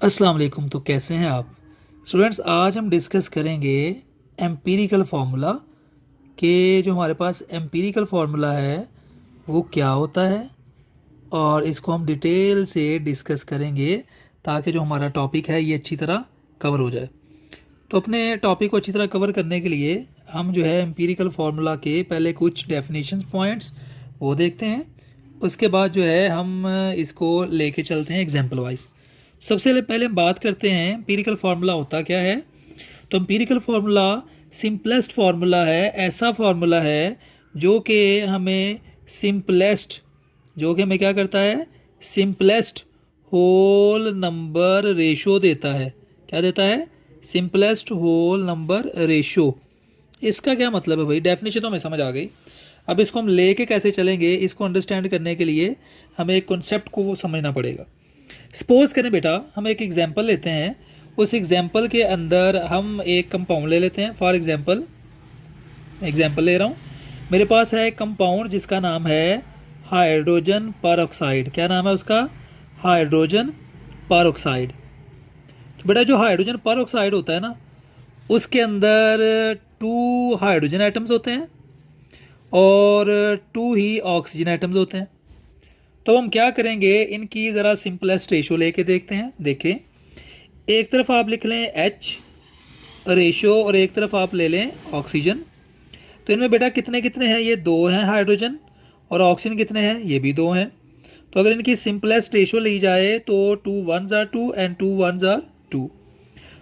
अस्सलाम वालेकुम। तो कैसे हैं आप स्टूडेंट्स? आज हम डिस्कस करेंगे एम्पीरिकल फार्मूला कि जो हमारे पास एम्पीरिकल फार्मूला है वो क्या होता है, और इसको हम डिटेल से डिस्कस करेंगे ताकि जो हमारा टॉपिक है ये अच्छी तरह कवर हो जाए। तो अपने टॉपिक को अच्छी तरह कवर करने के लिए हम जो है एम्पीरिकल फार्मूला के पहले कुछ डेफिनेशन पॉइंट्स वो देखते हैं। उसके बाद जो है हम इसको लेके चलते हैं एग्जाम्पल वाइज। सबसे पहले हम बात करते हैं एम्पीरिकल फार्मूला होता क्या है। तो एम्पीरिकल फार्मूला सिंपलेस्ट फार्मूला है, ऐसा फार्मूला है जो कि हमें क्या करता है, सिंपलेस्ट होल नंबर रेशो देता है। क्या देता है? Simplest whole number ratio. इसका क्या मतलब है भाई? डेफिनेशन तो हमें समझ आ गई। अब इसको हम लेके कैसे चलेंगे, इसको अंडरस्टैंड करने के लिए हमें एक कॉन्सेप्ट को समझना पड़ेगा। सपोज करें बेटा, हम एक एग्जांपल लेते हैं। उस एग्जांपल के अंदर हम एक कंपाउंड ले लेते हैं। फॉर एग्जांपल ले रहा हूँ। मेरे पास है एक कंपाउंड जिसका नाम है हाइड्रोजन परऑक्साइड। क्या नाम है उसका? Hydrogen peroxide. तो बेटा जो हाइड्रोजन परऑक्साइड होता है ना, उसके अंदर 2 हाइड्रोजन एटम्स होते हैं और 2 ही ऑक्सीजन एटम्स होते हैं। तो हम क्या करेंगे, इनकी ज़रा सिंपलेस्ट रेशो लेके देखते हैं। देखें, एक तरफ आप लिख लें H रेशो और एक तरफ आप ले लें ऑक्सीजन। तो इनमें बेटा कितने कितने हैं? ये 2 हैं हाइड्रोजन, और ऑक्सीजन कितने हैं? ये भी 2 हैं। तो अगर इनकी सिंपलेस्ट रेशो ली जाए तो 2 1s are 2 and 2 1s are 2।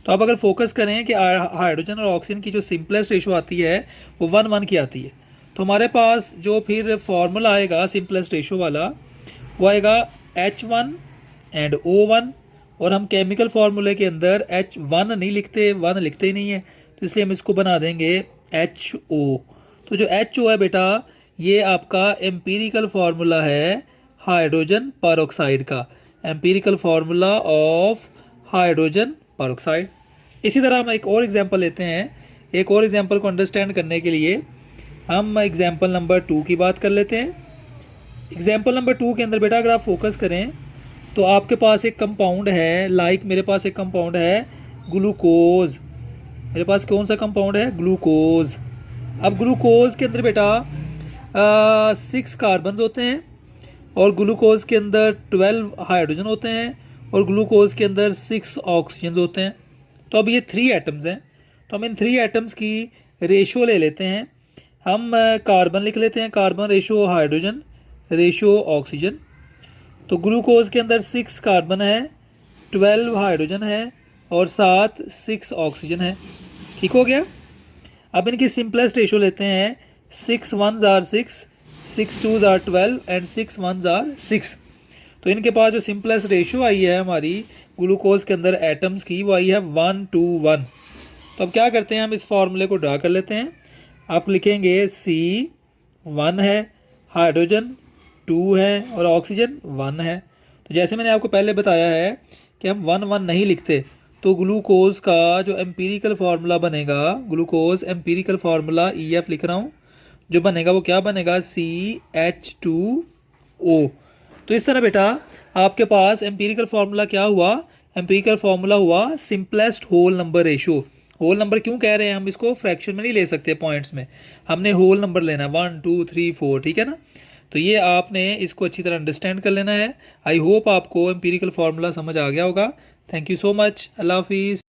तो आप अगर फोकस करें कि हाइड्रोजन और ऑक्सीजन की जो सिंपलेस्ट रेशो आती है वो 1 1 की आती है। तो हमारे पास जो फिर फॉर्मूला आएगा सिंपलेस्ट रेशो वाला, वो आएगा H1 एंड O1। और हम केमिकल फार्मूले के अंदर H1 नहीं लिखते, 1 लिखते ही नहीं है, तो इसलिए हम इसको बना देंगे HO। तो जो HO है बेटा, ये आपका एम्पीरिकल फार्मूला है हाइड्रोजन परऑक्साइड का। Empirical formula of hydrogen peroxide. इसी तरह हम एक और एग्जांपल लेते हैं। एक और एग्जांपल को अंडरस्टैंड करने के लिए हम एग्जांपल नंबर 2 की बात कर लेते हैं। एग्जाम्पल नंबर 2 के अंदर बेटा अगर आप फोकस करें तो आपके पास एक कंपाउंड है, मेरे पास एक कंपाउंड है ग्लूकोज। मेरे पास कौन सा कंपाउंड है? ग्लूकोज। अब ग्लूकोज के अंदर बेटा 6 कार्बन होते हैं, और ग्लूकोज के अंदर 12 हाइड्रोजन होते हैं, और ग्लूकोज के अंदर 6 ऑक्सीजन होते हैं। तो अब ये 3 एटम्स हैं। तो हम इन 3 एटम्स की रेशो ले लेते हैं। हम कार्बन लिख लेते हैं, carbon ratio hydrogen ratio oxygen. तो ग्लूकोज के अंदर 6 कार्बन है, 12 हाइड्रोजन है, और 6 ऑक्सीजन है। ठीक हो गया। अब इनकी सिंपलेस्ट रेशो लेते हैं। 6 1s are 6, 6 2s are 12 and 6 1s are 6। तो इनके पास जो सिंपलेस्ट रेशो आई है हमारी ग्लूकोज के अंदर एटम्स की, वो आई है 1 to 1। तो अब क्या करते हैं, हम इस फॉर्मूले को ड्रा कर लेते हैं। आप लिखेंगे C 1 है, हाइड्रोजन 2 है, और ऑक्सीजन 1 है। तो जैसे मैंने आपको पहले बताया है कि हम 1 1 नहीं लिखते, तो ग्लूकोज का जो एम्पीरिकल फार्मूला बनेगा, ग्लूकोज एम्पीरिकल फार्मूला EF लिख रहा हूँ, जो बनेगा वो क्या बनेगा? CH2O। तो इस तरह बेटा आपके पास एम्पीरिकल फार्मूला क्या हुआ? एम्पीरिकल फार्मूला हुआ simplest whole number ratio. Whole number क्यों कह रहे हैं? हम इसको फ्रैक्शन में नहीं ले सकते, पॉइंट्स में हमने होल नंबर लेना है, 1 2 3 4। ठीक है ना? तो ये आपने इसको अच्छी तरह अंडरस्टैंड कर लेना है। आई होप आपको एम्पीरिकल फार्मूला समझ आ गया होगा। Thank you so much. अल्लाह हाफिज़।